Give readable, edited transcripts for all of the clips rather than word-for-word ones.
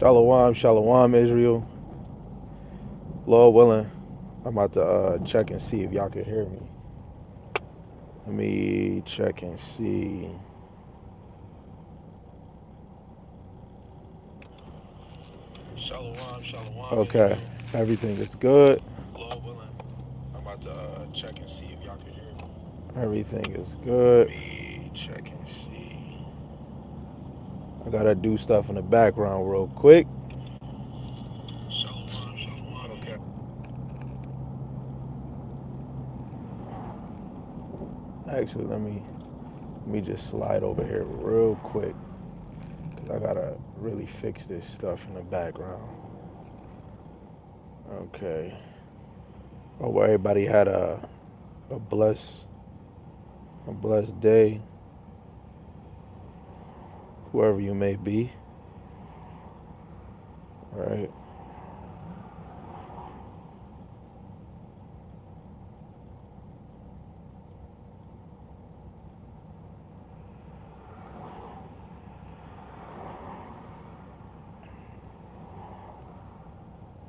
Shalom, shalom, Israel. Lord willing, I'm about to check and see if y'all can hear me. Let me check and see. Shalom, shalom, Okay, Israel. everything is good. Lord willing, I'm about to check and see if y'all can hear me. Everything is Let good. me check and see. I gotta do stuff in the background real quick. Shalom, shalom. Okay. Actually, let me just slide over here real quick because I gotta really fix this stuff in the background. Okay. Hope everybody had a blessed day, whoever you may be. All right.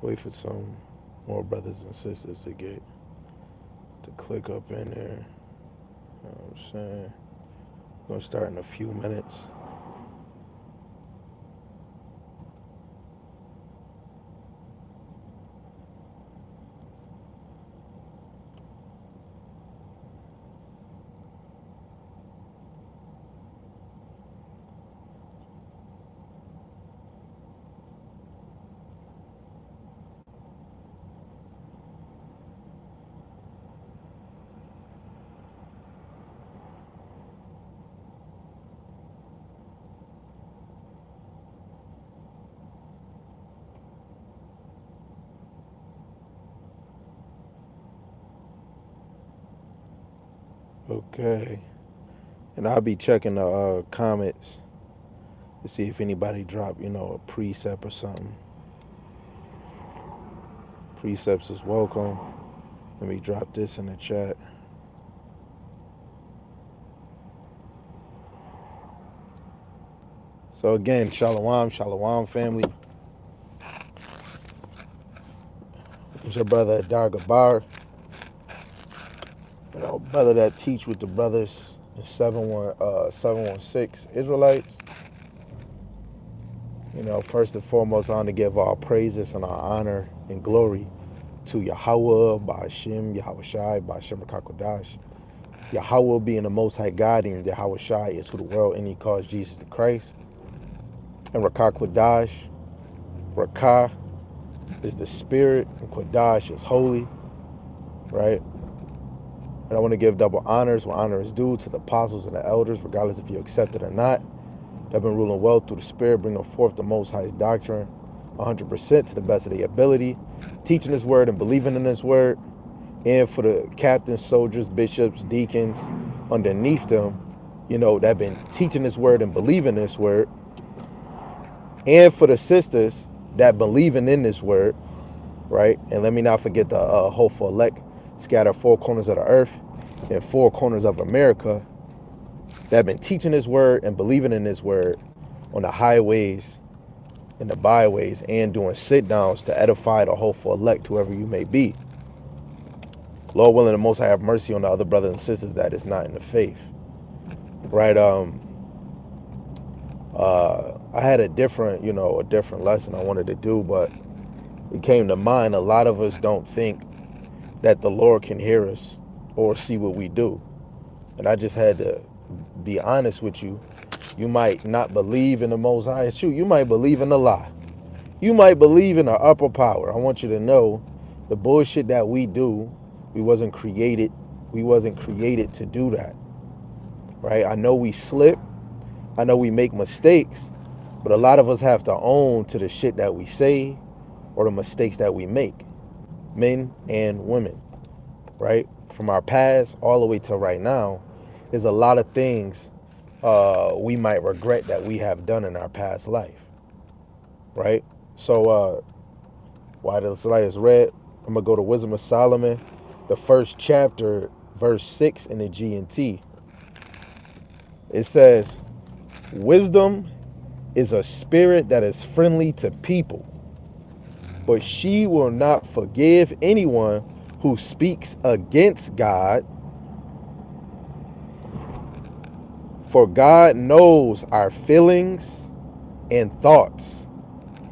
Wait for some more brothers and sisters to click up in there. You know what I'm saying? We're gonna start in a few minutes. Okay. And I'll be checking the comments to see if anybody dropped, a precept or something. Precepts is welcome. Let me drop this in the chat. So again, shalom, shalom, family. It's your brother Adar Gabar, brother that teach with the brothers in 716 Israelites. First and foremost, I want to give all praises and our honor and glory to Yahawah, by Hashem, Yahweh Shai, by Hashem Rakakodash. Yahawah being the Most High God, and Yahweh Shai is who the world and he calls Jesus the Christ. And Rakakodash, Rakah is the Spirit, and Kodash is holy, right? And I want to give double honors where honor is due to the apostles and the elders, regardless if you accept it or not. They've been ruling well through the Spirit, bringing forth the Most High's doctrine 100% to the best of their ability, teaching His word and believing in His word. And for the captains, soldiers, bishops, deacons underneath them, that have been teaching His word and believing this word. And for the sisters that believing in this word, right? And let me not forget the hopeful elect scattered four corners of the earth and four corners of America that have been teaching His word and believing in His word on the highways and the byways and doing sit downs to edify the hopeful elect, whoever you may be. Lord willing, the Most High have mercy on the other brothers and sisters that is not in the faith, right? I had a different lesson I wanted to do, but it came to mind. A lot of us don't think that the Lord can hear us or see what we do, and I just had to be honest with you. You might not believe in the Most High. Shoot, you might believe in a lie. You might believe in an upper power. I want you to know the bullshit that we do, we wasn't created to do that. Right? I know we slip. I know we make mistakes, but a lot of us have to own to the shit that we say or the mistakes that we make. Men and women, right? From our past all the way to right now, there's a lot of things we might regret that we have done in our past life, right? So while this light is red, I'm gonna go to Wisdom of Solomon, the first chapter, verse 6 in the G and T. It says, wisdom is a spirit that is friendly to people, but she will not forgive anyone who speaks against God, for God knows our feelings and thoughts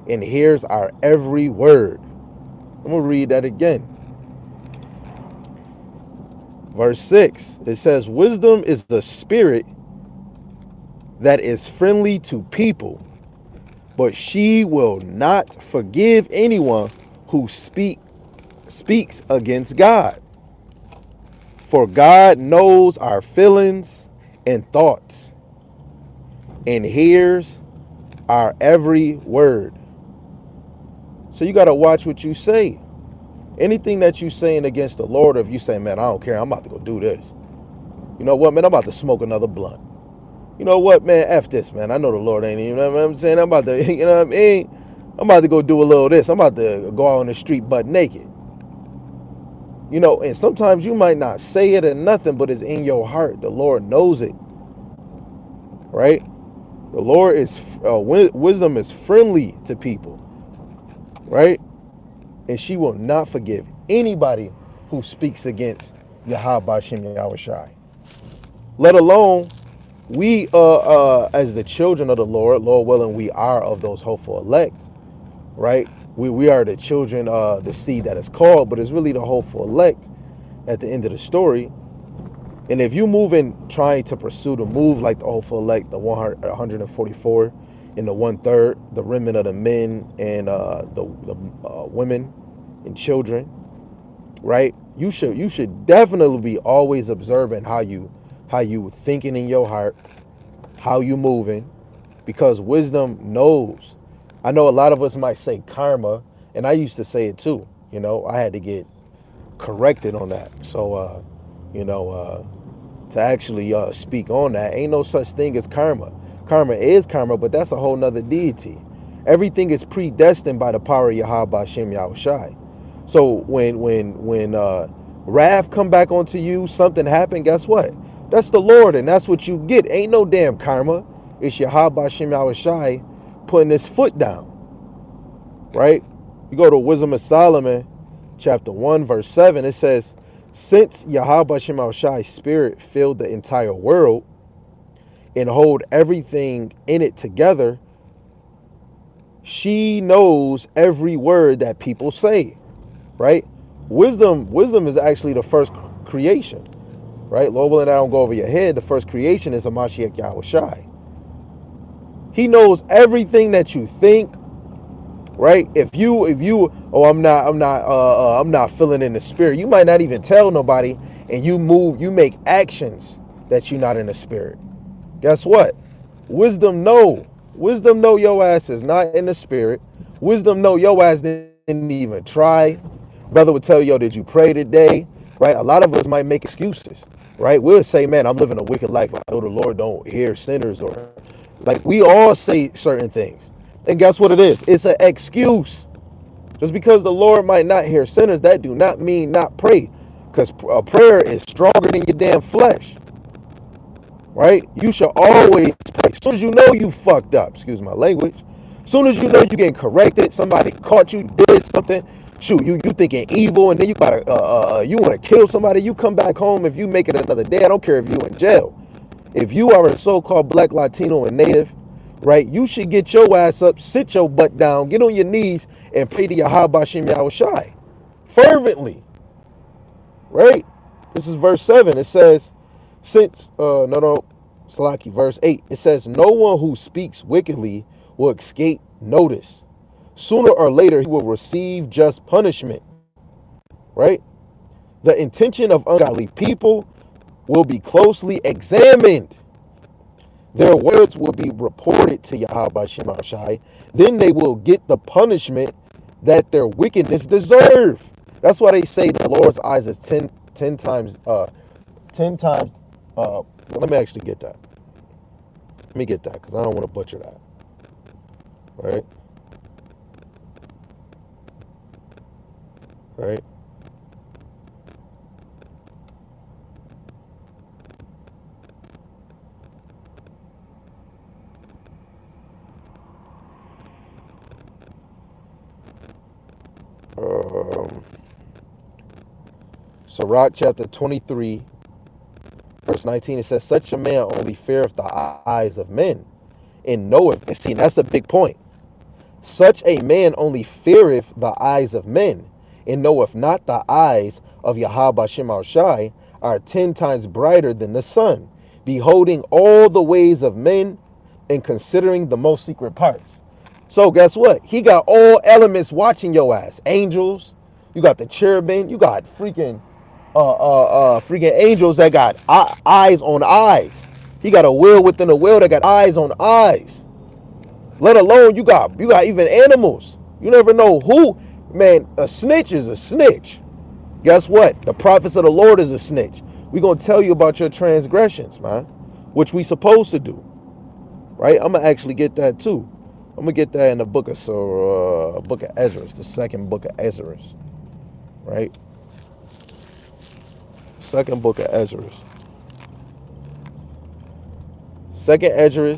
and hears our every word. I'm going to read that again. Verse 6, it says, wisdom is the spirit that is friendly to people, but she will not forgive anyone who speaks against God. For God knows our feelings and thoughts and hears our every word. So you got to watch what you say. Anything that you saying against the Lord, if you say, man, I don't care, I'm about to go do this. You know what, man, I'm about to smoke another blunt. You know what, man, F this, man. I know the Lord ain't even, you know what I'm saying? I'm about to, you know what I mean? I'm about to go do a little of this. I'm about to go out on the street butt naked. You know, and sometimes you might not say it or nothing, but it's in your heart. The Lord knows it, right? The Lord is, wisdom is friendly to people, right? And she will not forgive anybody who speaks against Yahawah Shem Yahushai. Let alone we, as the children of the Lord willing, we are of those hopeful elect, right? We are the children, the seed that is called, but it's really the hopeful elect at the end of the story. And if you move in trying to pursue to move like the hopeful elect, the 144 and the 1/3, the remnant of the men and the women and children, right? You should definitely be always observing how you thinking in your heart, how you moving, because wisdom knows. I know a lot of us might say karma, and I used to say it too. You know, I had to get corrected on that. So, to actually speak on that, ain't no such thing as karma. Karma is karma, but that's a whole nother deity. Everything is predestined by the power of Yahawah Shem Yahushai. So when wrath come back onto you, something happened, guess what? That's the Lord, and that's what you get. Ain't no damn karma. It's Yahawah Shem Yahushai putting his foot down, right? You go to Wisdom of Solomon, chapter 1, verse 7, it says, since Yahawah Shem Yahushai's spirit filled the entire world and hold everything in it together, she knows every word that people say, right? Wisdom is actually the first creation, right? Lord willing, I don't go over your head. The first creation is a Mashiach Yahushai. He knows everything that you think, right? If you, oh, I'm not feeling in the spirit. You might not even tell nobody, and you make actions that you're not in the spirit. Guess what? Wisdom know your ass is not in the spirit. Wisdom know your ass didn't even try. Brother would tell you, yo, did you pray today? Right? A lot of us might make excuses, right? We'll say, man, I'm living a wicked life. I know the Lord don't hear sinners, or like we all say certain things. And guess what it is? It's an excuse. Just because the Lord might not hear sinners, that do not mean not pray. Because a prayer is stronger than your damn flesh. Right? You should always pray. As soon as you know you fucked up, excuse my language, as soon as you know you getting corrected, somebody caught you, did something, shoot, you thinking evil, and then you gotta you want to kill somebody, you come back home. If you make it another day, I don't care if you in jail. If you are a so-called black, Latino, and native, right, you should get your ass up, sit your butt down, get on your knees, and pray to Yahawah Shem Yahushai fervently, right? This is verse 7. It says, Salaki, verse 8. It says, no one who speaks wickedly will escape notice. Sooner or later, he will receive just punishment, right? The intention of ungodly people will be closely examined. Their words will be reported to Yahawah Shem Yahushai. Then they will get the punishment that their wickedness deserve. That's why they say the Lord's eyes is 10 times, 10 times, let me actually get that. Let me get that, because I don't want to butcher that. Right? Right? Sirach chapter 23, verse 19, it says, such a man only feareth the eyes of men, and knoweth. And see, that's a big point. Such a man only feareth the eyes of men, and knoweth not the eyes of Yahawah Shem Shai are 10 times brighter than the sun, beholding all the ways of men and considering the most secret parts. So guess what? He got all elements watching your ass. Angels, you got the cherubim, you got freaking angels that got eyes on eyes. He got a will within a will that got eyes on eyes. Let alone you got even animals. You never know who. Man, a snitch is a snitch. Guess what? The prophets of the Lord is a snitch. We're gonna tell you about your transgressions, man, which we supposed to do. Right? I'm gonna actually get that too. I'm gonna get that in the book of Ezra, the second book of Ezra. Right? Second book of Ezra. Second Ezra,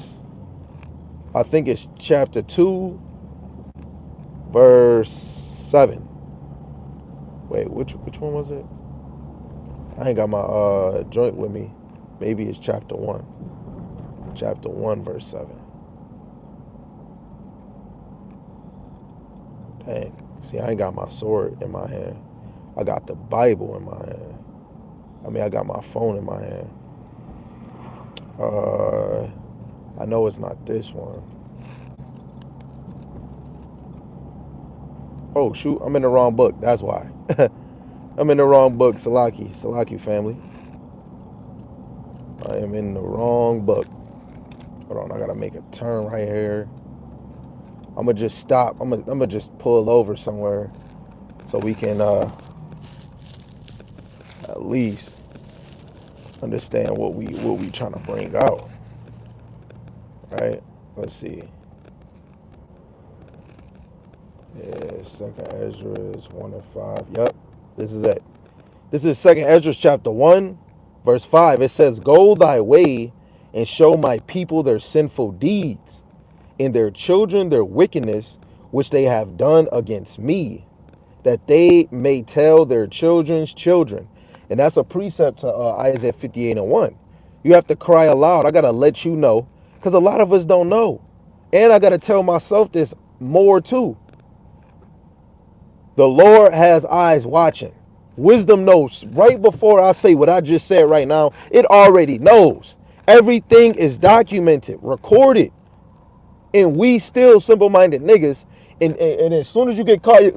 I think it's chapter 2, verse 7. Wait, which one was it? I ain't got my joint with me. Maybe it's chapter 1. Chapter 1, verse 7. Dang. See, I ain't got my sword in my hand. I got the Bible in my hand. I got my phone in my hand. I know it's not this one. Oh, shoot. I'm in the wrong book. That's why. I'm in the wrong book. Salaki family. I am in the wrong book. Hold on. I got to make a turn right here. I'm going to just stop. I'm going to just pull over somewhere so we can at least understand what we trying to bring out. Right? Let's see. Yeah, second Ezra is 1 and 5. Yep, this is it. This is second Ezra chapter 1, verse 5. It says, go thy way and show my people their sinful deeds, and their children their wickedness, which they have done against me, that they may tell their children's children. And that's a precept to Isaiah 58 and 1. You have to cry aloud. I got to let you know, because a lot of us don't know. And I got to tell myself this more too. The Lord has eyes watching. Wisdom knows. Right before I say what I just said right now, it already knows. Everything is documented, recorded. And we still simple-minded niggas. And as soon as you get caught, you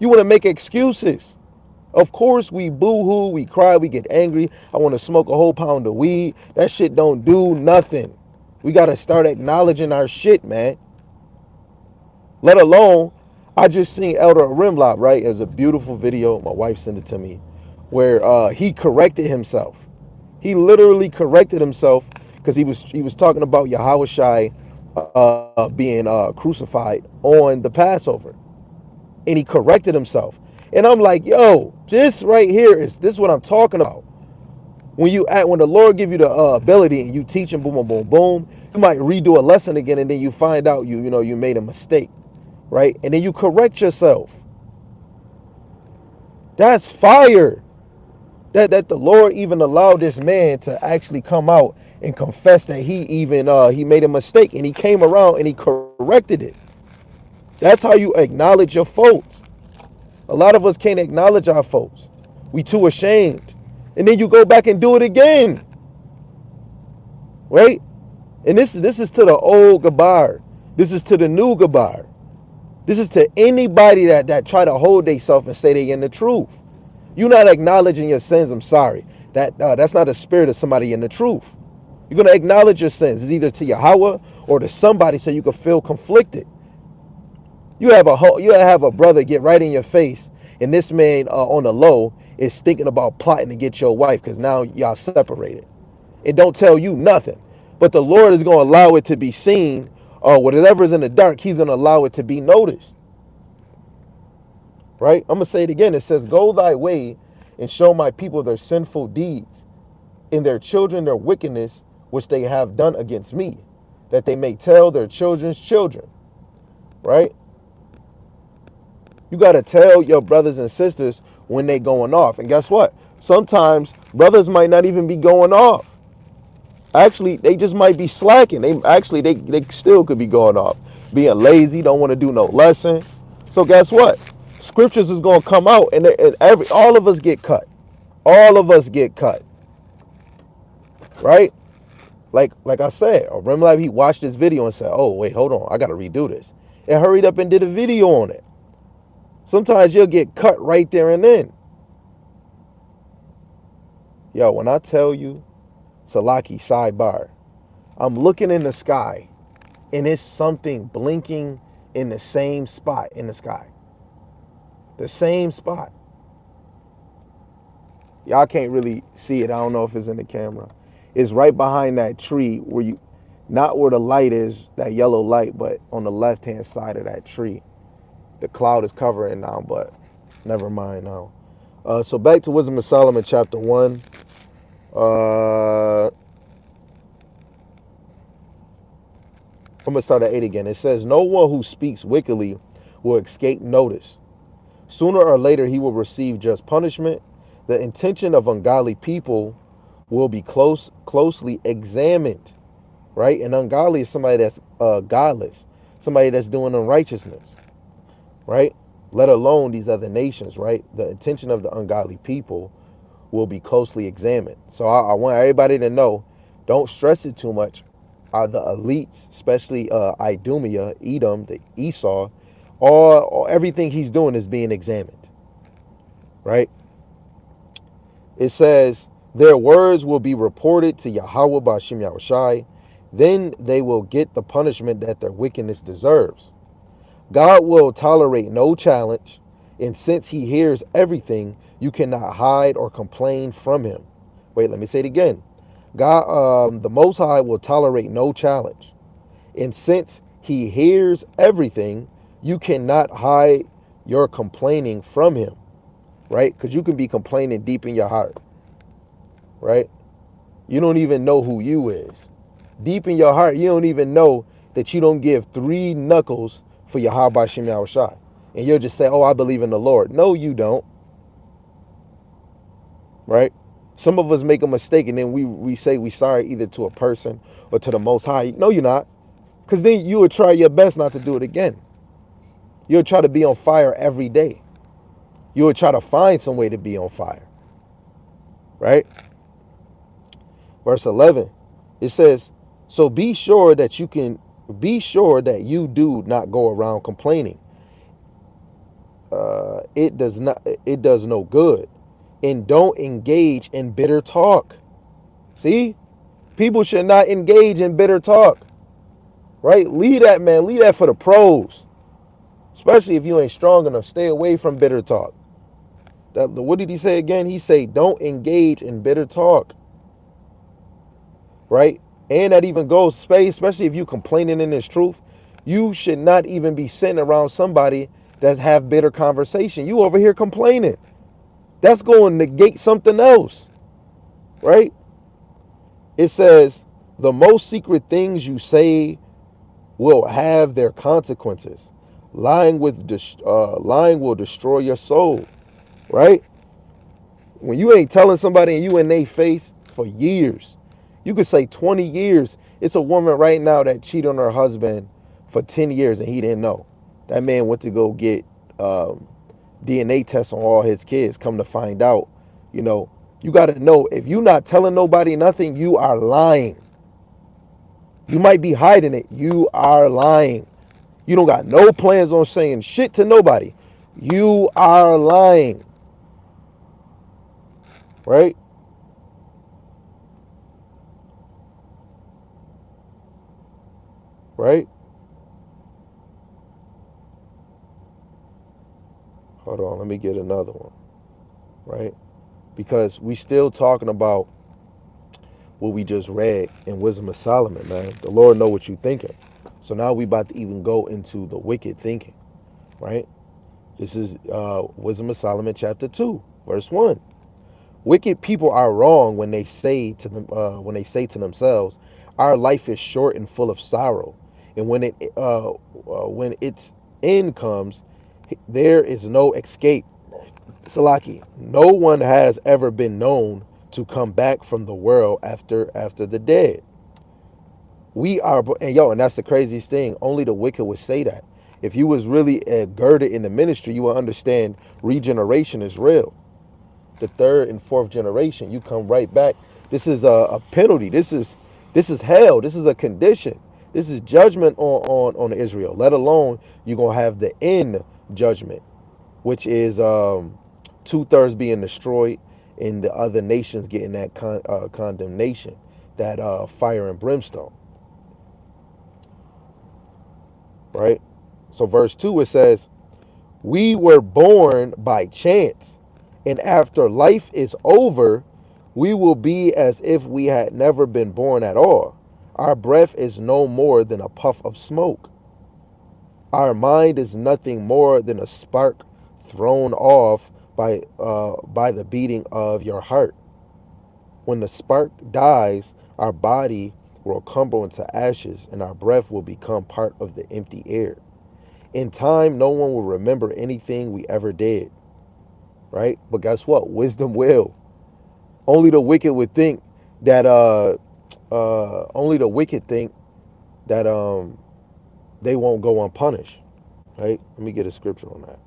want to make excuses. Of course, we boo-hoo, we cry, we get angry. I want to smoke a whole pound of weed. That shit don't do nothing. We got to start acknowledging our shit, man. Let alone, I just seen Elder Rimlock, right? It's a beautiful video. My wife sent it to me, where he corrected himself. He literally corrected himself because he was talking about Yahawah Shai being crucified on the Passover, and he corrected himself. And I'm like, yo, this right here is what I'm talking about. When the Lord give you the ability and you teach him, boom, boom, boom, boom, you might redo a lesson again, and then you find out you made a mistake. Right? And then you correct yourself. That's fire. That the Lord even allowed this man to actually come out and confess that he made a mistake, and he came around and he corrected it. That's how you acknowledge your faults. A lot of us can't acknowledge our faults. We too ashamed. And then you go back and do it again. Right? And this is to the old Gabar. This is to the new Gabar. This is to anybody that try to hold themselves and say they in the truth. You're not acknowledging your sins. I'm sorry. That's not a spirit of somebody in the truth. You're going to acknowledge your sins. It's either to Yahawah or to somebody so you can feel conflicted. You have a brother get right in your face, and this man on the low is thinking about plotting to get your wife because now y'all separated. It don't tell you nothing. But the Lord is going to allow it to be seen. Whatever is in the dark, he's going to allow it to be noticed. Right? I'm going to say it again. It says, go thy way and show my people their sinful deeds, and their children their wickedness, which they have done against me, that they may tell their children's children. Right? You got to tell your brothers and sisters when they going off. And guess what? Sometimes brothers might not even be going off. Actually, they just might be slacking. They still could be going off. Being lazy, don't want to do no lesson. So guess what? Scriptures is going to come out and all of us get cut. All of us get cut. Right? Like I said, remember like he watched this video and said, "Oh, wait, hold on. I got to redo this." And hurried up and did a video on it. Sometimes you'll get cut right there and then. Yo, when I tell you, Salaki, sidebar, I'm looking in the sky and it's something blinking in the same spot in the sky. The same spot. Y'all can't really see it. I don't know if it's in the camera. It's right behind that tree where not where the light is, that yellow light, but on the left-hand side of that tree. The cloud is covering now, but never mind now. So back to Wisdom of Solomon, chapter 1. I'm going to start at 8 again. It says, no one who speaks wickedly will escape notice. Sooner or later, he will receive just punishment. The intention of ungodly people will be closely examined, right? And ungodly is somebody that's godless, somebody that's doing unrighteousness, right? Let alone these other nations, right? The intention of the ungodly people will be closely examined. So I want everybody to know, don't stress it too much. The elites, especially Idumea, Edom, the Esau, or everything he's doing is being examined, right? It says, their words will be reported to Yahawah Ba'ashim Yahushai. Then they will get the punishment that their wickedness deserves. God will tolerate no challenge, and since he hears everything, you cannot hide or complain from him. Wait, let me say it again. God, the Most High, will tolerate no challenge, and since he hears everything, you cannot hide your complaining from him, right? Because you can be complaining deep in your heart, right? You don't even know who you is. Deep in your heart, you don't even know that you don't give 3 knuckles for Yahawah Ba'ashim Yahushai. And you'll just say, oh, I believe in the Lord. No, you don't. Right? Some of us make a mistake and then we say we sorry either to a person or to the Most High. No, you're not. Because then you would try your best not to do it again. You'll try to be on fire every day. You would try to find some way to be on fire. Right? Verse 11, it says, so be sure that you do not go around complaining. It does no good. And don't engage in bitter talk. See? People should not engage in bitter talk. Right? Leave that, man. Leave that for the pros. Especially if you ain't strong enough. Stay away from bitter talk. What did he say again? He said, don't engage in bitter talk. Right? And that even goes, especially if you complaining in this truth, you should not even be sitting around somebody that have bitter conversation. You over here complaining. That's going to negate something else. Right? It says, the most secret things you say will have their consequences. Lying will destroy your soul. Right? When you ain't telling somebody and you in their face for years, you could say 20 years. It's a woman right now that cheated on her husband for 10 years and he didn't know. That man went to go get DNA tests on all his kids. Come to find out, you got to know, if you're not telling nobody nothing, you are lying. You might be hiding it. You are lying. You don't got no plans on saying shit to nobody. You are lying. Right? Right? Hold on, let me get another one. Right? Because we still talking about what we just read in Wisdom of Solomon, man. The Lord know what you thinking. So now we about to even go into the wicked thinking. Right? This is Wisdom of Solomon chapter 2, verse 1. Wicked people are wrong when they say to themselves, our life is short and full of sorrow. And when its end comes, There is no escape. Salaki, no one has ever been known to come back from the world after the dead. We are, and yo, and that's the craziest thing. Only the wicked would say that. If you was really girded in the ministry, you would understand regeneration is real. The third and fourth generation, you come right back. This is a penalty. This is hell. This is a condition. This is judgment on Israel. Let alone you're gonna have the end judgment, which is 2/3 being destroyed, and the other nations getting that condemnation, that fire and brimstone. Right. So verse 2 it says, "We were born by chance, and after life is over, we will be as if we had never been born at all. Our breath is no more than a puff of smoke. Our mind is nothing more than a spark thrown off by the beating of your heart. When the spark dies, our body will crumble into ashes, and our breath will become part of the empty air. In time, no one will remember anything we ever did." Right? But guess what? Wisdom will. Only the wicked would think that only the wicked think that they won't go unpunished. Right? Let me get a scripture on that.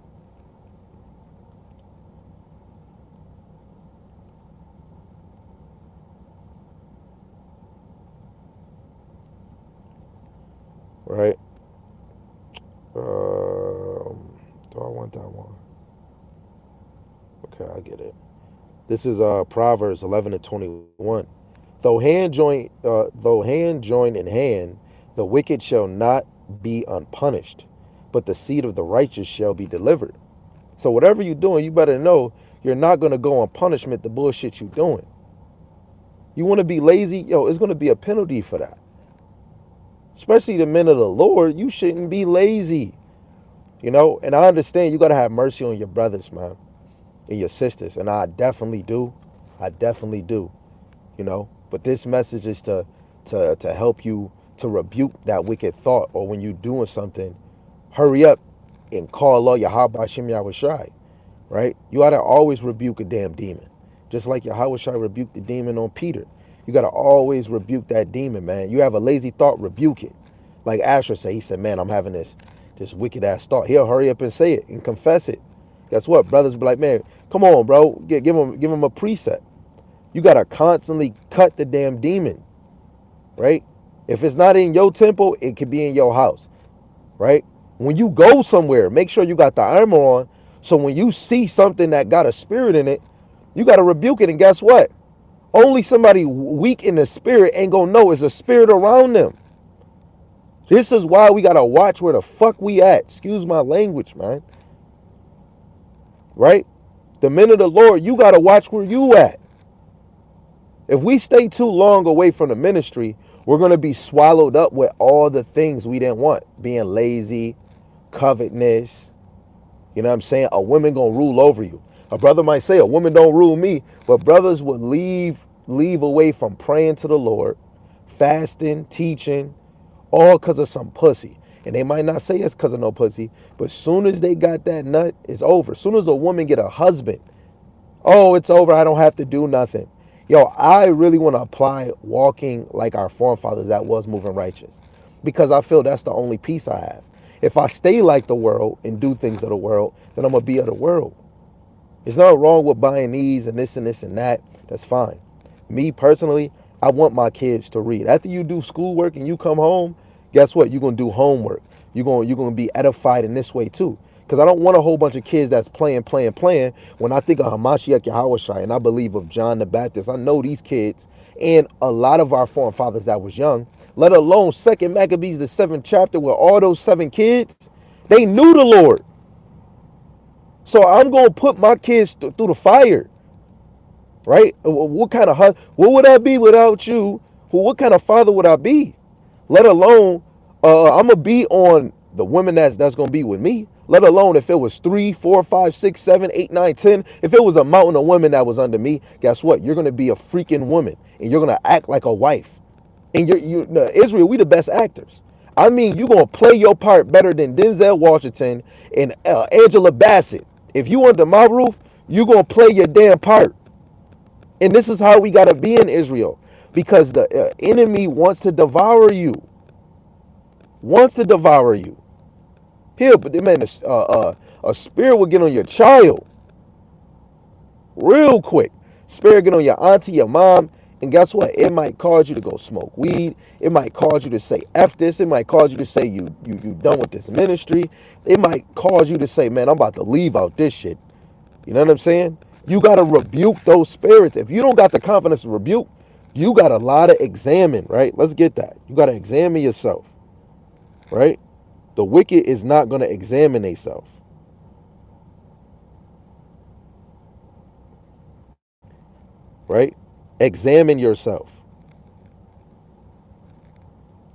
Right? Do I want that one? Okay, I get it. This is Proverbs 11:21. Though hand join in hand, the wicked shall not be unpunished, but the seed of the righteous shall be delivered. So whatever you're doing, you better know you're not gonna go on punishment the bullshit you're doing. You want to be lazy, yo, it's gonna be a penalty for that. Especially the men of the Lord, you shouldn't be lazy. And I understand you gotta have mercy on your brothers, man, and your sisters, and I definitely do. I definitely do. But this message is to help you to rebuke that wicked thought, or when you're doing something, hurry up and call Allah Yahawah Shem Yahushai, right? You gotta always rebuke a damn demon. Just like Yahushai rebuked the demon on Peter. You gotta always rebuke that demon, man. You have a lazy thought, rebuke it. Like Asher said, he said, man, I'm having this wicked ass thought. He'll hurry up and say it and confess it. Guess what? Brothers be like, man, come on, bro. Give him a precept. You gotta constantly cut the damn demon, right? If it's not in your temple, it could be in your house, right? When you go somewhere, make sure you got the armor on. So when you see something that got a spirit in it, you gotta rebuke it. And guess what? Only somebody weak in the spirit ain't gonna know it's a spirit around them. This is why we gotta watch where the fuck we at. Excuse my language, man. Right? The men of the Lord, you gotta watch where you at. If we stay too long away from the ministry, we're gonna be swallowed up with all the things we didn't want. Being lazy, covetousness. You know what I'm saying? A woman gonna rule over you. A brother might say, a woman don't rule me, but brothers would leave away from praying to the Lord, fasting, teaching, all because of some pussy. And they might not say it's because of no pussy, but soon as they got that nut, it's over. Soon as a woman get a husband, oh, it's over. I don't have to do nothing. Yo, I really want to apply walking like our forefathers that was moving righteous, because I feel that's the only peace I have. If I stay like the world and do things of the world, then I'm going to be of the world. There's nothing wrong with buying these and this and this and that. That's fine. Me personally, I want my kids to read. After you do schoolwork and you come home, guess what? You're going to do homework. You're going to be edified in this way too. Because I don't want a whole bunch of kids that's playing. When I think of Hamashiach Yahawashi and I believe of John the Baptist, I know these kids and a lot of our forefathers that was young, let alone 2nd Maccabees, the 7th chapter, where all those 7 kids, they knew the Lord. So I'm going to put my kids through the fire, right? What kind of what would I be without you? What kind of father would I be? Let alone, I'm going to be on the women that's going to be with me. Let alone if it was 3, 4, 5, 6, 7, 8, 9, 10. If it was a mountain of women that was under me, guess what? You're going to be a freaking woman, and you're going to act like a wife. And Israel, we the best actors. I mean, you gonna play your part better than Denzel Washington and Angela Bassett. If you under my roof, you gonna play your damn part. And this is how we gotta be in Israel, because the enemy wants to devour you. Wants to devour you. Here, but man, a spirit will get on your child real quick. Spirit get on your auntie, your mom, and guess what? It might cause you to go smoke weed. It might cause you to say F this. It might cause you to say you done with this ministry. It might cause you to say, man, I'm about to leave out this shit. You know what I'm saying? You got to rebuke those spirits. If you don't got the confidence to rebuke, you got a lot of examine, right? Let's get that. You got to examine yourself, right? The wicked is not going to examine themselves. Right? Examine yourself.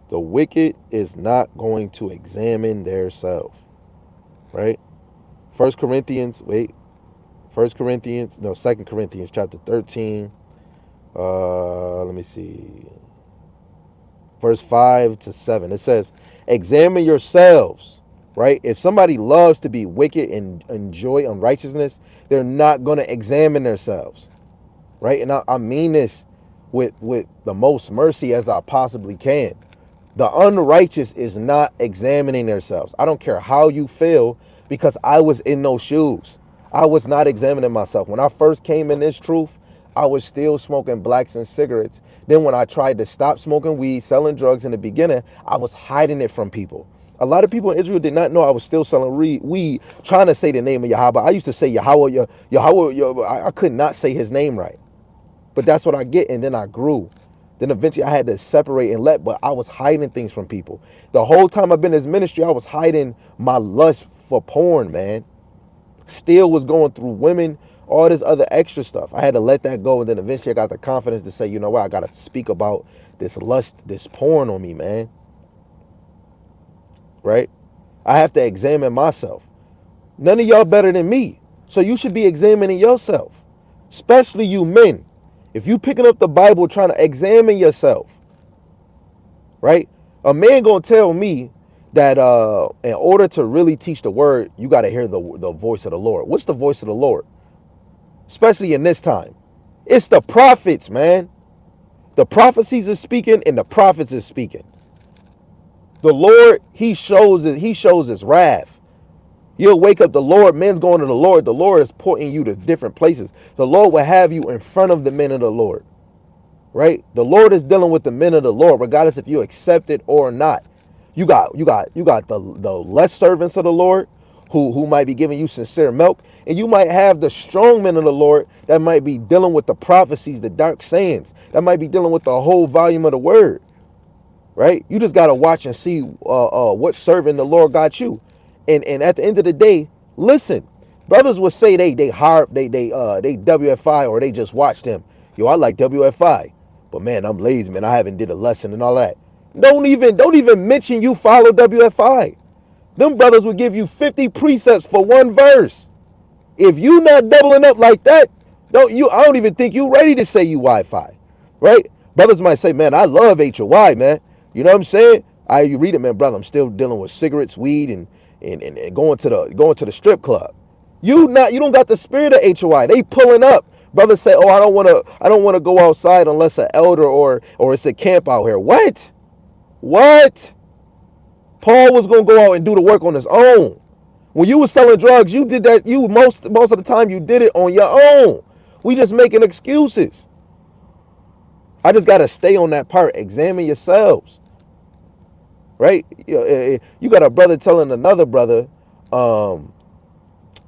The wicked is not going to examine theirself. Right? Second Corinthians chapter 13. Let me see. Verse 5-7. It says, examine yourselves. Right? If somebody loves to be wicked and enjoy unrighteousness, they're not going to examine themselves. Right? And I mean this with the most mercy as I possibly can. The unrighteous is not examining themselves. I don't care how you feel, because I was in those shoes. I was not examining myself. When I first came in this truth, I was still smoking blacks and cigarettes. Then when I tried to stop smoking weed, selling drugs in the beginning, I was hiding it from people. A lot of people in Israel did not know I was still selling weed, trying to say the name of Yahawah. I used to say Yahawah, Yahawah. I could not say his name right. But that's what I get, and then I grew. Then eventually I had to separate and but I was hiding things from people. The whole time I've been in this ministry, I was hiding my lust for porn, man. Still was going through women, all this other extra stuff. I had to let that go, and then eventually I got the confidence to say, you know what, I got to speak about this lust, this porn on me, man. Right? I have to examine myself. None of y'all better than me, so you should be examining yourself, especially you men. If you picking up the Bible trying to examine yourself, right? A man gonna tell me that in order to really teach the word, you got to hear the voice of the Lord. What's the voice of the Lord? Especially in this time. It's the prophets, man. The prophecies is speaking and the prophets is speaking. The Lord, he shows his wrath. You'll wake up, the Lord, men's going to the Lord. The Lord is pointing you to different places. The Lord will have you in front of the men of the Lord, right? The Lord is dealing with the men of the Lord, regardless if you accept it or not. You got the less servants of the Lord who might be giving you sincere milk, and you might have the strong men of the Lord that might be dealing with the prophecies, the dark sayings, that might be dealing with the whole volume of the word, right? You just got to watch and see what servant the Lord got you. And at the end of the day, listen, brothers will say they WFI, or they just watched him. Yo, I like WFI, but man, I'm lazy, man. I haven't did a lesson and all that. Don't even mention you follow WFI. Them brothers will give you 50 precepts for one verse. If you not doubling up like that, I don't even think you ready to say you Wi-Fi, right? Brothers might say, man, I love HOI, man. You know what I'm saying? You read it, man, brother. I'm still dealing with cigarettes, weed, and going to the strip club. You don't got the spirit of HOI. They pulling up. Brothers say, oh, I don't want to go outside unless an elder or it's a camp out here. What? Paul was gonna go out and do the work on his own. When you were selling drugs, you did that. You most of the time you did it on your own. We just making excuses. I just gotta stay on that part. Examine yourselves. Right? You got a brother telling another brother to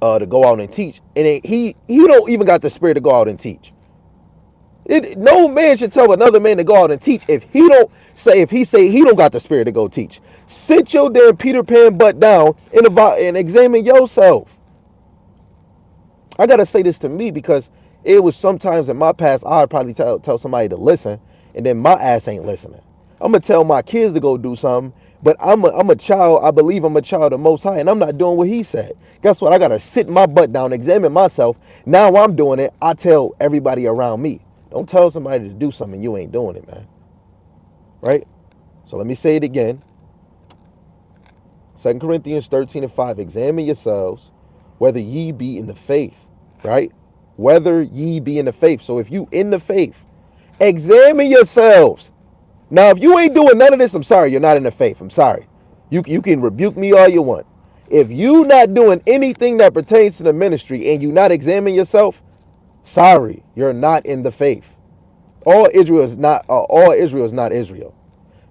go out and teach, and he don't even got the spirit to go out and teach. No man should tell another man to go out and teach if he say he don't got the spirit to go teach. Sit your damn Peter Pan butt down and examine yourself. I gotta say this to me because it was sometimes in my past I'd probably tell somebody to listen, and then my ass ain't listening. I'm gonna tell my kids to go do something, but I'm a child. I believe I'm a child of the Most High, and I'm not doing what He said. Guess what? I gotta sit my butt down, examine myself. Now I'm doing it. I tell everybody around me. Don't tell somebody to do something you ain't doing it, man. Right? So let me say it again. 2 Corinthians 13 and 5. Examine yourselves whether ye be in the faith, right? Whether ye be in the faith. So if you in the faith, examine yourselves. Now, if you ain't doing none of this, I'm sorry, you're not in the faith. I'm sorry. You can rebuke me all you want. If you not doing anything that pertains to the ministry and you not examine yourself, sorry, you're not in the faith. All Israel is not. All Israel is not Israel.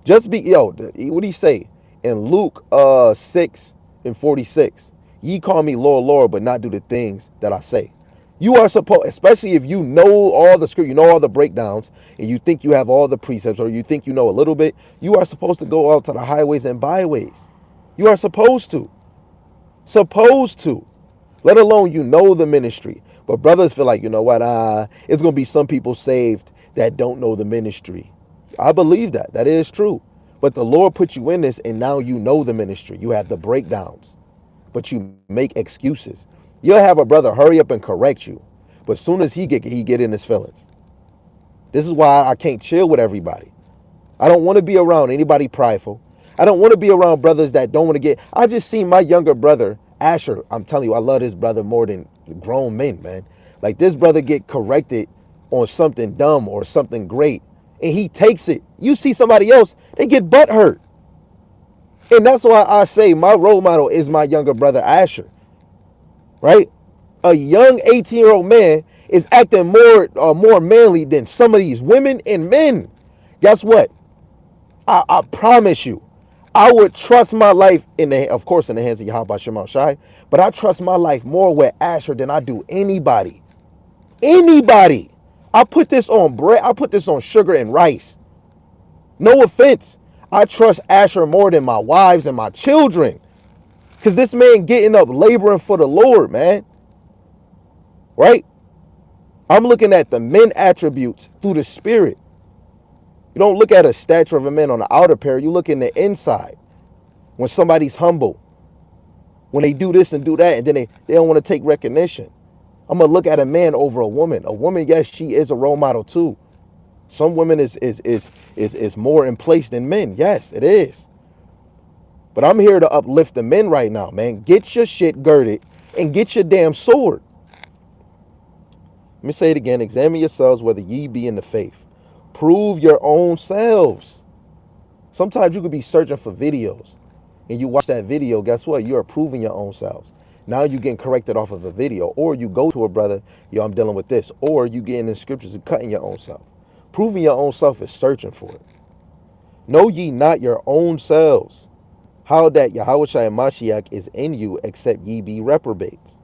Just be what do he say in Luke 6:46? Ye call me Lord, Lord, but not do the things that I say. You are supposed, especially if you know all the script, you know all the breakdowns, and you think you have all the precepts, or you think you know a little bit, you are supposed to go out to the highways and byways. You are supposed to. Supposed to. Let alone you know the ministry. But brothers feel like, you know what, it's going to be some people saved that don't know the ministry. I believe that. That is true. But the Lord put you in this, and now you know the ministry. You have the breakdowns, but you make excuses. You'll have a brother hurry up and correct you, but as soon as he get in his feelings. This is why I can't chill with everybody. I don't want to be around anybody prideful. I don't want to be around brothers that don't want to get. I just seen my younger brother, Asher. I'm telling you, I love this brother more than grown men, man. Like, this brother get corrected on something dumb or something great, and he takes it. You see somebody else, they get butt hurt. And that's why I say my role model is my younger brother, Asher. Right? A young 18-year-old man is acting more manly than some of these women and men. Guess what? I promise you, I would trust my life in the hands of Yahawah Shema Shai, but I trust my life more with Asher than I do anybody. Anybody. I put this on bread. I put this on sugar and rice. No offense. I trust Asher more than my wives and my children. Because this man getting up laboring for the Lord, man. Right? I'm looking at the men attributes through the spirit. You don't look at a stature of a man on the outer pair. You look in the inside. When somebody's humble. When they do this and do that, and then they don't want to take recognition. I'm going to look at a man over a woman. A woman, yes, she is a role model too. Some women is more in place than men. Yes, it is. But I'm here to uplift the men right now, man. Get your shit girded and get your damn sword. Let me say it again. Examine yourselves whether ye be in the faith. Prove your own selves. Sometimes you could be searching for videos and you watch that video. Guess what? You're proving your own selves. Now you're getting corrected off of a video, or you go to a brother, yo, I'm dealing with this, or you get in the scriptures and cutting your own self. Proving your own self is searching for it. Know ye not your own selves, how that Yahawah Shai Mashiach is in you, except ye be reprobates.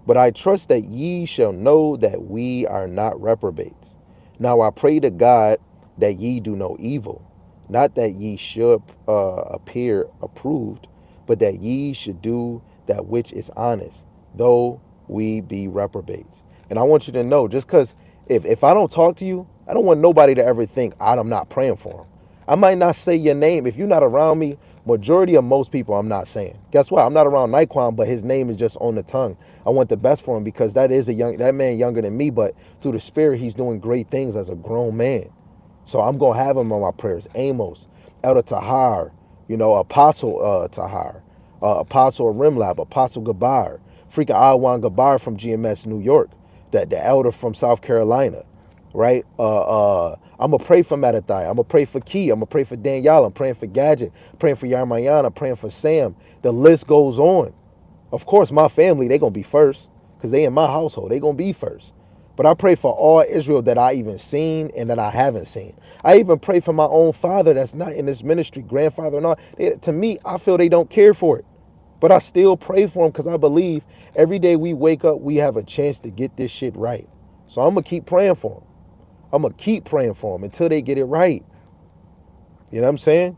But I trust that ye shall know that we are not reprobates. Now I pray to God that ye do no evil, not that ye should appear approved, but that ye should do that which is honest, though we be reprobates. And I want you to know, just because if I don't talk to you, I don't want nobody to ever think I'm not praying for them. I might not say your name. If you're not around me, majority of most people I'm not saying. Guess what? I'm not around Naquan, but his name is just on the tongue. I want the best for him because that man younger than me, but through the spirit, he's doing great things as a grown man. So I'm going to have him on my prayers. Amos, Elder Tahar, Apostle Tahar, Apostle Rimlab, Apostle Gabar, freaking Awan Gabar from GMS New York, the elder from South Carolina, right? I'm going to pray for Mattathiah. I'm going to pray for Key. I'm going to pray for Danielle. I'm praying for Gadget. Praying for Yarmayan. I'm praying for Sam. The list goes on. Of course, my family, they're going to be first because they in my household. They're going to be first. But I pray for all Israel that I even seen and that I haven't seen. I even pray for my own father that's not in this ministry, grandfather and all. To me, I feel they don't care for it. But I still pray for them because I believe every day we wake up, we have a chance to get this shit right. So I'm going to keep praying for them. I'm going to keep praying for them until they get it right. You know what I'm saying?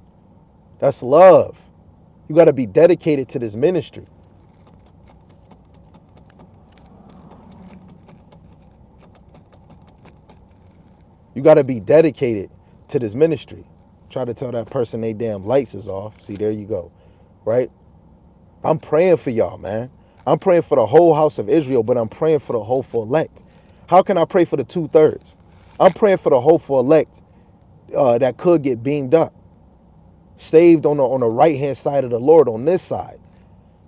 That's love. You got to be dedicated to this ministry. You got to be dedicated to this ministry. Try to tell that person they damn lights is off. See, there you go. Right? I'm praying for y'all, man. I'm praying for the whole house of Israel, but I'm praying for the hopeful elect. How can I pray for the 2/3? I'm praying for the hopeful elect that could get beamed up. saved on the right hand side of the Lord on this side,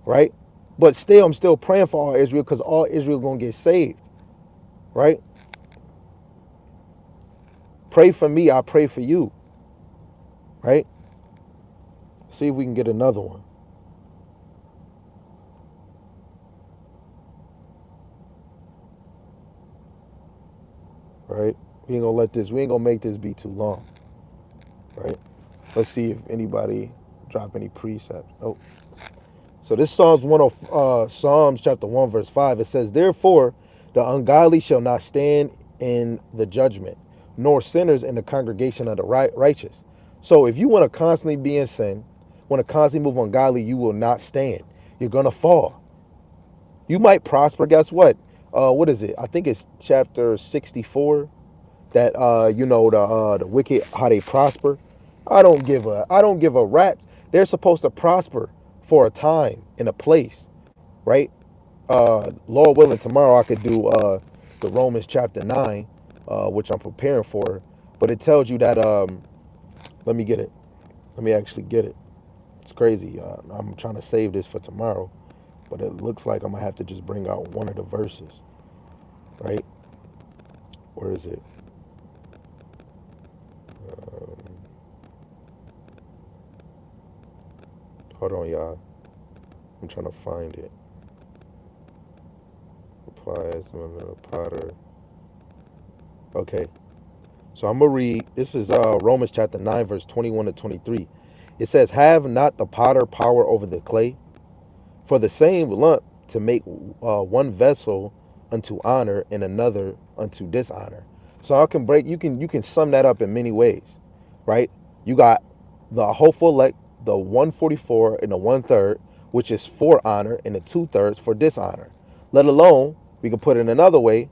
right? But still, I'm still praying for all Israel because all Israel gonna get saved, right? Pray for me, I pray for you, right? See if we can get another one, right? We ain't gonna make this be too long, right? Let's see if anybody drop any precepts. Oh, so this Psalms chapter 1 verse 5. It says, "Therefore, the ungodly shall not stand in the judgment, nor sinners in the congregation of the righteous." So if you want to constantly be in sin, want to constantly move ungodly, you will not stand. You're gonna fall. You might prosper. Guess what? What is it? I think it's chapter 64 that the wicked, how they prosper. I don't give a rap. They're supposed to prosper for a time and a place, right? Lord willing, tomorrow I could do the Romans chapter 9, which I'm preparing for. But it tells you that let me get it. Let me actually get it. It's crazy. I'm trying to save this for tomorrow, but it looks like I'm gonna have to just bring out one of the verses, right? Where is it? Um, Hold on, y'all. I'm trying to find it. Applies the potter. Okay. So I'm gonna read. This is Romans chapter 9, verse 21 to 23. It says, "Have not the potter power over the clay, for the same lump to make one vessel unto honor and another unto dishonor." So I can break. You can sum that up in many ways, right? You got the hopeful elect, the 144 and the 1/3, which is for honor, and the 2/3 for dishonor. Let alone, we can put it another way,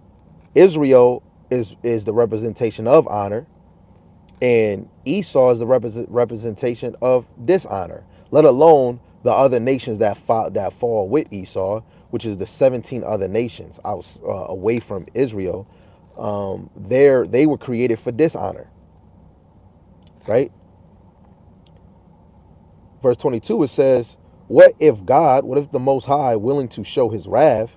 Israel is the representation of honor, and Esau is the representation of dishonor. Let alone the other nations that fall with Esau, which is the 17 other nations out away from Israel. They were created for dishonor, right? Verse 22, it says, what if the Most High, willing to show his wrath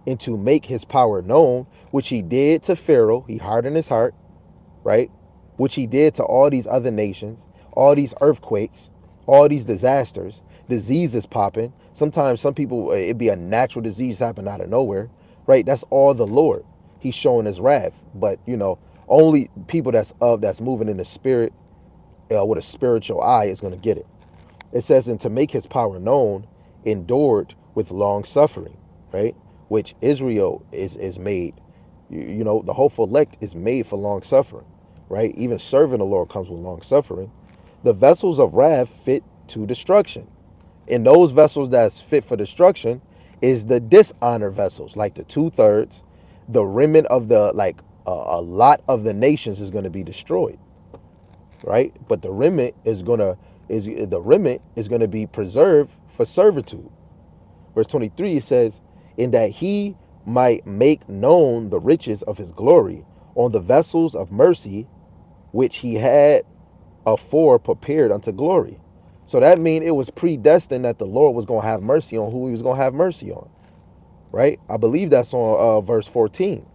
and to make his power known, which he did to Pharaoh, he hardened his heart, right? Which he did to all these other nations, all these earthquakes, all these disasters, diseases popping. Sometimes some people, it'd be a natural disease happen out of nowhere, right? That's all the Lord. He's showing his wrath. But, only people that's moving in the spirit with a spiritual eye is going to get it. It says, and to make his power known, endured with long suffering, right? Which Israel is made. The hopeful elect is made for long suffering, right? Even serving the Lord comes with long suffering. The vessels of wrath fit to destruction. And those vessels that's fit for destruction is the dishonor vessels, like the 2/3, the remnant of a lot of the nations is going to be destroyed, right? But the remnant is going to be preserved for servitude. Verse 23, it says, in that he might make known the riches of his glory on the vessels of mercy, which he had afore prepared unto glory. So that means it was predestined that the Lord was going to have mercy on who he was going to have mercy on, right? I believe that's on verse 14,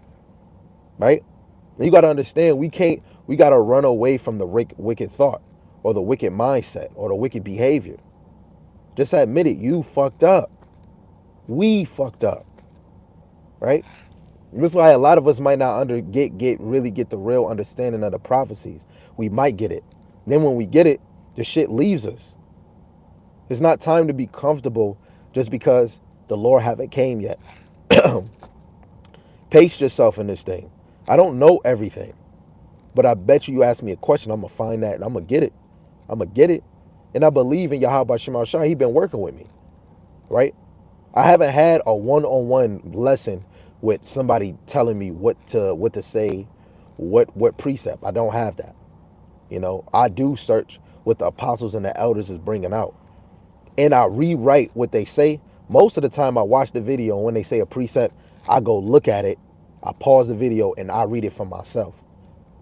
right? And you got to understand, we got to run away from the wicked thought or the wicked mindset or the wicked behavior. Just admit it, you fucked up. We fucked up, right? That's why a lot of us might not really get the real understanding of the prophecies. We might get it. Then when we get it, the shit leaves us. It's not time to be comfortable just because the Lord haven't came yet. Pace yourself in this thing. I don't know everything, but I bet you ask me a question, I'm going to find that and I'm going to get it. I'm going to get it. And I believe in Yahawah Shema Shai. He's been working with me, right? I haven't had a one-on-one lesson with somebody telling me what to say, what precept. I don't have that. I do search what the apostles and the elders is bringing out, and I rewrite what they say. Most of the time, I watch the video, and when they say a precept, I go look at it, I pause the video, and I read it for myself,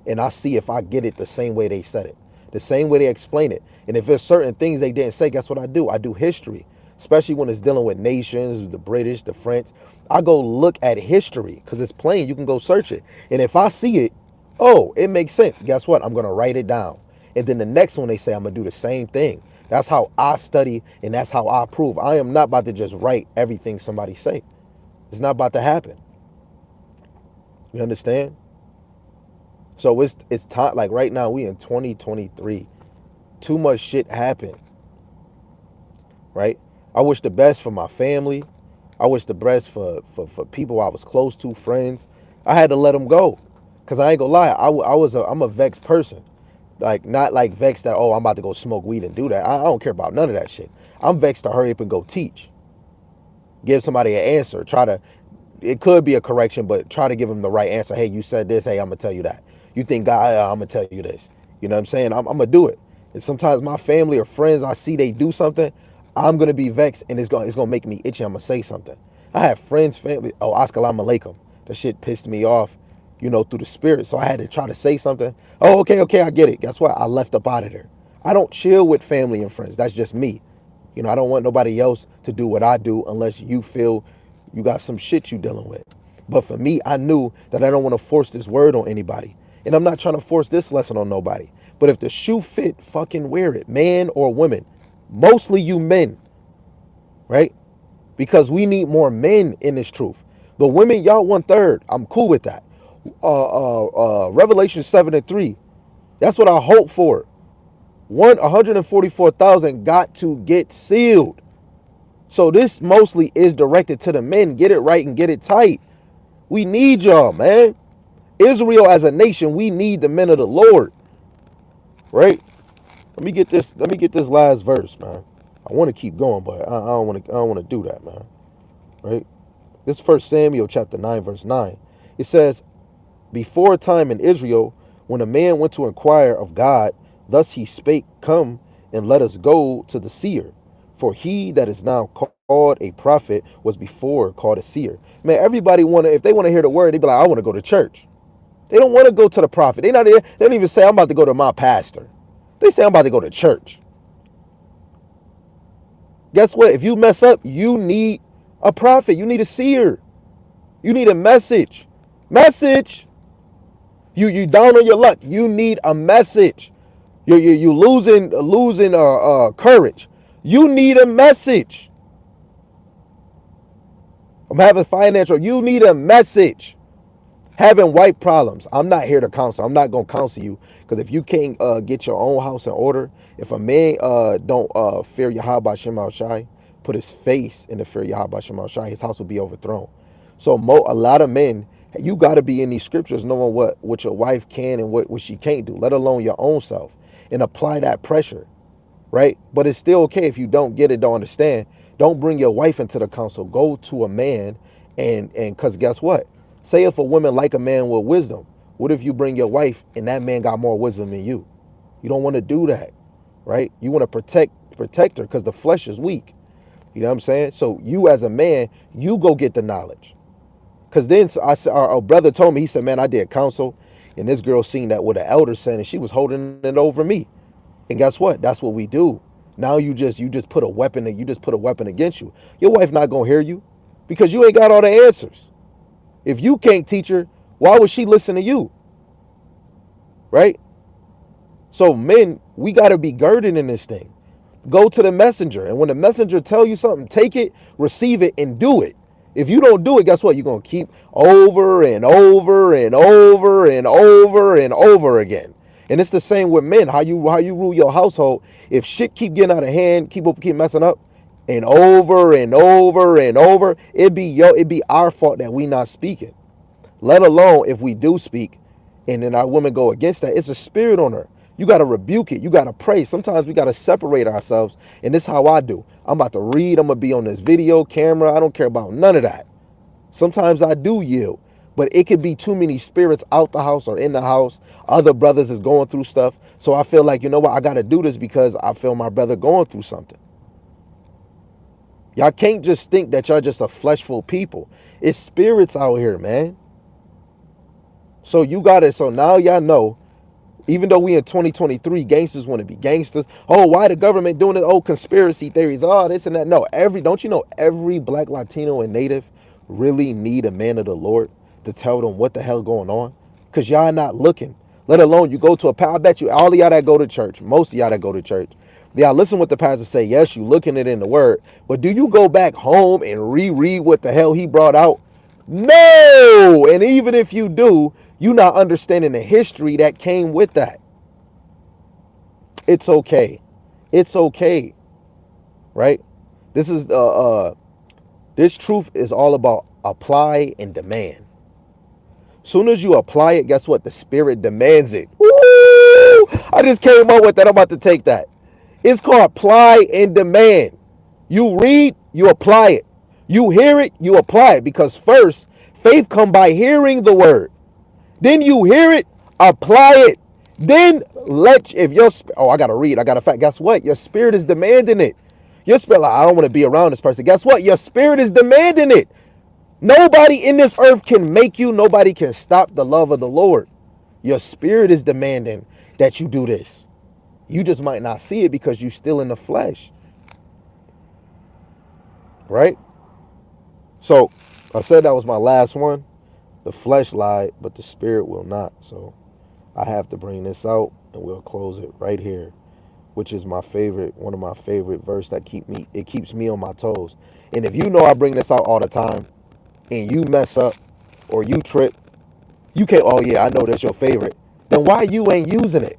and I see if I get it the same way they said it. the same way they explain it. And if there's certain things they didn't say, guess what I do? I do history, especially when it's dealing with nations, the British, the French. I go look at history because it's plain. You can go search it. And if I see it, oh, it makes sense. Guess what? I'm going to write it down. And then the next one they say, I'm going to do the same thing. That's how I study and that's how I prove. I am not about to just write everything somebody say. It's not about to happen. You understand? So it's time. Like right now, we in 2023. Too much shit happened. Right? I wish the best for my family. I wish the best for people I was close to, friends. I had to let them go. Because I ain't gonna lie, I'm a vexed person. Like, not like vexed that, oh, I'm about to go smoke weed and do that. I don't care about none of that shit. I'm vexed to hurry up and go teach. Give somebody an answer. It could be a correction, but try to give them the right answer. Hey, you said this. Hey, I'm going to tell you that. You think God, I'm going to tell you this. You know what I'm saying? I'm going to do it. And sometimes my family or friends, I see they do something, I'm going to be vexed and it's going to make me itchy. I'm going to say something. I have friends, family. Oh, Assalamu alaikum. That shit pissed me off, through the spirit. So I had to try to say something. Oh, okay, I get it. Guess what? I left up out of there. I don't chill with family and friends. That's just me. I don't want nobody else to do what I do unless you feel you got some shit you dealing with. But for me, I knew that I don't want to force this word on anybody. And I'm not trying to force this lesson on nobody. But if the shoe fit, fucking wear it, man or woman. Mostly you men, right? Because we need more men in this truth. The women, y'all 1/3. I'm cool with that. Revelation 7:3. That's what I hope for. 144,000 got to get sealed. So this mostly is directed to the men. Get it right and get it tight. We need y'all, man. Israel as a nation, we need the men of the Lord. Right? Let me get this last verse, man. I want to keep going, but I don't want to do that, man. Right? This is 1 Samuel chapter 9, verse 9. It says, before a time in Israel, when a man went to inquire of God, thus he spake, come and let us go to the seer. For he that is now called a prophet was before called a seer. Man, everybody if they want to hear the word, they be like, I want to go to church. They don't want to go to the prophet. They don't even say, I'm about to go to my pastor. They say, I'm about to go to church. Guess what? If you mess up, you need a prophet. You need a seer. You need a message. You down on your luck. You need a message. You losing courage. You need a message. I'm having financial. You need a message. Having wife problems. I'm not here to counsel. I'm not gonna counsel you because if you can't get your own house in order, if a man don't fear Yahawah Shema Shai, put his face in the fear Yahawah Shema Shai, his house will be overthrown. So a lot of men, you got to be in these scriptures knowing what your wife can and what she can't do, let alone your own self, and apply that pressure, right? But it's still okay if you don't get it, don't understand. Don't bring your wife into the council. Go to a man and because guess what? Say if a woman like a man with wisdom, what if you bring your wife and that man got more wisdom than you? You don't want to do that, right? You want to protect her because the flesh is weak. You know what I'm saying? So you as a man, you go get the knowledge. Because then our brother told me, he said, man, I did counsel, and this girl seen that what an elder said, and she was holding it over me. And guess what? That's what we do. Now you just put a weapon against you. Your wife not gonna hear you because you ain't got all the answers. If you can't teach her, why would she listen to you? Right? So men, we gotta be girded in this thing. Go to the messenger, and when the messenger tell you something, take it, receive it, and do it. If you don't do it, guess what? You're going to keep over and over and over and over and over again. And it's the same with men. How you rule your household. If shit keep getting out of hand, keep messing up, and over and over and over, it be our fault that we not speaking. Let alone if we do speak, and then our women go against that, it's a spirit on her. You got to rebuke it. You got to pray. Sometimes we got to separate ourselves. And this is how I do. I'm about to read. I'm going to be on this video, camera. I don't care about none of that. Sometimes I do yield. But it could be too many spirits out the house or in the house. Other brothers is going through stuff. So I feel like, you know what? I got to do this because I feel my brother going through something. Y'all can't just think that y'all just a fleshful people. It's spirits out here, man. So you got it. So now y'all know. Even though we in 2023, gangsters want to be gangsters. Oh, why the government doing it? Oh, conspiracy theories. Oh, this and that. No, don't you know every black, Latino, and native really need a man of the Lord to tell them what the hell going on? Because y'all not looking. Let alone you go to I bet you all of y'all that go to church, most of y'all that go to church, y'all listen what the pastor say. Yes, you looking it in the word. But do you go back home and reread what the hell he brought out? No. And even if you do, you not understanding the history that came with that. It's okay. It's okay. Right? This is this truth is all about apply and demand. Soon as you apply it, guess what? The spirit demands it. Woo! I just came up with that. I'm about to take that. It's called apply and demand. You read, you apply it. You hear it, you apply it. Because first, faith come by hearing the word. Then you hear it, apply it. Then if your I gotta read, I gotta fact. Guess what? Your spirit is demanding it. Your spirit, like, I don't want to be around this person. Guess what? Your spirit is demanding it. Nobody in this earth can make you. Nobody can stop the love of the Lord. Your spirit is demanding that you do this. You just might not see it because you're still in the flesh. Right? So I said that was my last one. The flesh lied, but the spirit will not. So I have to bring this out and we'll close it right here, which is my favorite, one of my favorite verse that keeps me on my toes. And if you know I bring this out all the time and you mess up or you trip, you can't, oh yeah, I know that's your favorite. Then why you ain't using it?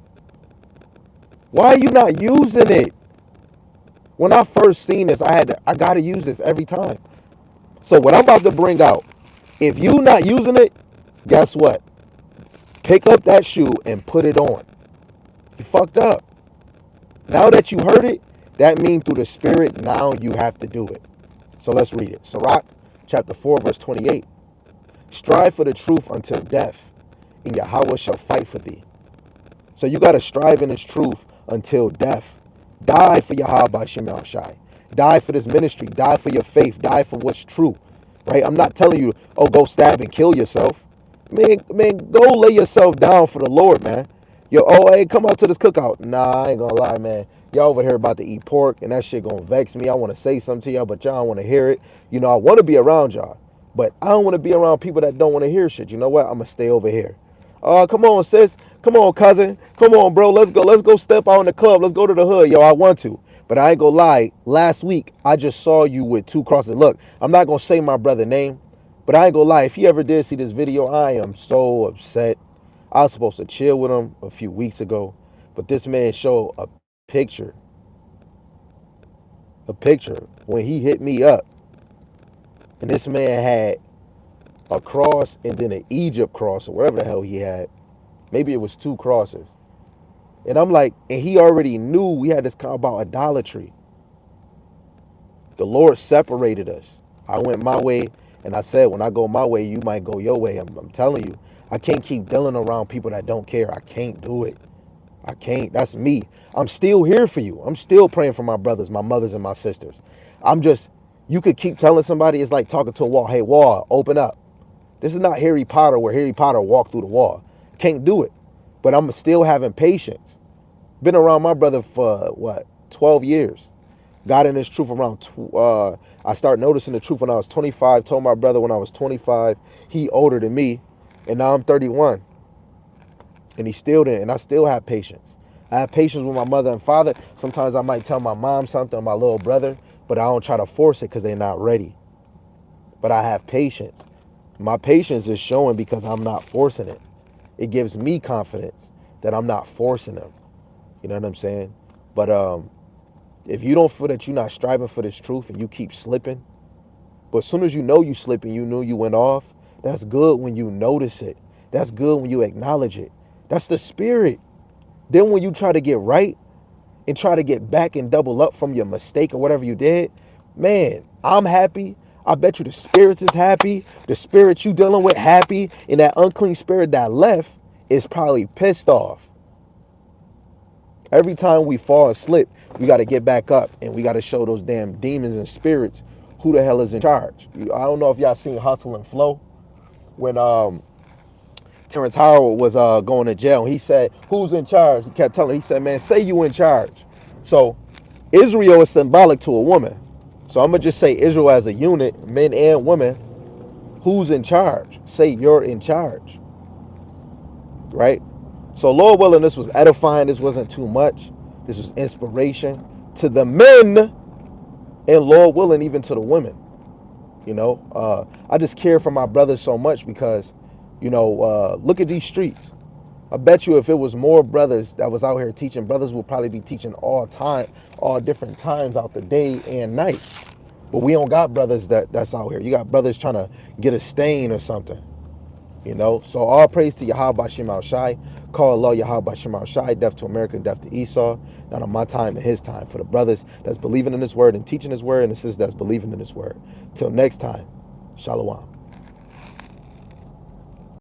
Why are you not using it? When I first seen this, I gotta use this every time. So what I'm about to bring out, if you not using it, guess what? Pick up that shoe and put it on. You fucked up. Now that you heard it, that means through the spirit, now you have to do it. So let's read it. Sirach chapter 4, verse 28. Strive for the truth until death, and Yahawah shall fight for thee. So you got to strive in this truth until death. Die for Yahawah by Shem Yahushai. Die for this ministry. Die for your faith. Die for what's true. Right? I'm not telling you, oh, go stab and kill yourself. Man, go lay yourself down for the Lord, man. Yo, oh, hey, come out to this cookout. Nah, I ain't gonna lie, man. Y'all over here about to eat pork, and that shit gonna vex me. I want to say something to y'all, but y'all don't want to hear it. You know, I want to be around y'all, but I don't want to be around people that don't want to hear shit. You know what? I'm gonna stay over here. Oh, come on, sis. Come on, cousin. Come on, bro. Let's go. Let's go step out in the club. Let's go to the hood. Yo, I want to. But I ain't gonna lie. Last week, I just saw you with 2 crosses. Look, I'm not gonna say my brother's name, but I ain't gonna lie. If he ever did see this video, I am so upset. I was supposed to chill with him a few weeks ago, but this man showed a picture when he hit me up. And this man had a cross and then an Egypt cross or whatever the hell he had. Maybe it was 2 crosses. And I'm like, and he already knew we had this kind about idolatry. The Lord separated us. I went my way, and I said, when I go my way, you might go your way. I'm telling you, I can't keep dealing around people that don't care. I can't do it. I can't. That's me. I'm still here for you. I'm still praying for my brothers, my mothers, and my sisters. You could keep telling somebody, it's like talking to a wall. Hey, wall, open up. This is not Harry Potter where Harry Potter walked through the wall. Can't do it. But I'm still having patience. Been around my brother for, 12 years. Got in this truth around, I started noticing the truth when I was 25. Told my brother when I was 25. He older than me. And now I'm 31. And he still didn't. And I still have patience. I have patience with my mother and father. Sometimes I might tell my mom something or my little brother, but I don't try to force it because they're not ready. But I have patience. My patience is showing because I'm not forcing it. It gives me confidence that I'm not forcing them. You know what I'm saying? But if you don't feel that you're not striving for this truth and you keep slipping, but as soon as you know you slipping, you knew you went off, that's good when you notice it. That's good when you acknowledge it. That's the spirit. Then when you try to get right and try to get back and double up from your mistake or whatever you did, man, I'm happy. I bet you the spirits is happy. The spirit you dealing with happy. And that unclean spirit that left is probably pissed off. Every time we fall and slip, we got to get back up and we got to show those damn demons and spirits who the hell is in charge. I don't know if y'all seen Hustle and Flow when Terrence Howard was going to jail. He said, "Who's in charge?" He kept telling. He said, "Man, say you in charge." So Israel is symbolic to a woman. So I'm gonna just say Israel as a unit, men and women. Who's in charge? Say you're in charge, right? So Lord willing, this was edifying. This wasn't too much. This was inspiration to the men, and Lord willing, even to the women. I just care for my brothers so much because, look at these streets. I bet you if it was more brothers that was out here teaching, brothers would probably be teaching all different times out the day and night. But we don't got brothers that's out here. You got brothers trying to get a stain or something. So all praise to Yahawah Bashim Al Shai. Call Allah Yahawah Bashim Al Shai. Death to America, death to Esau. Not on my time and his time. For the brothers that's believing in this word and teaching his word, and the sisters that's believing in this word. Till next time, Shalom.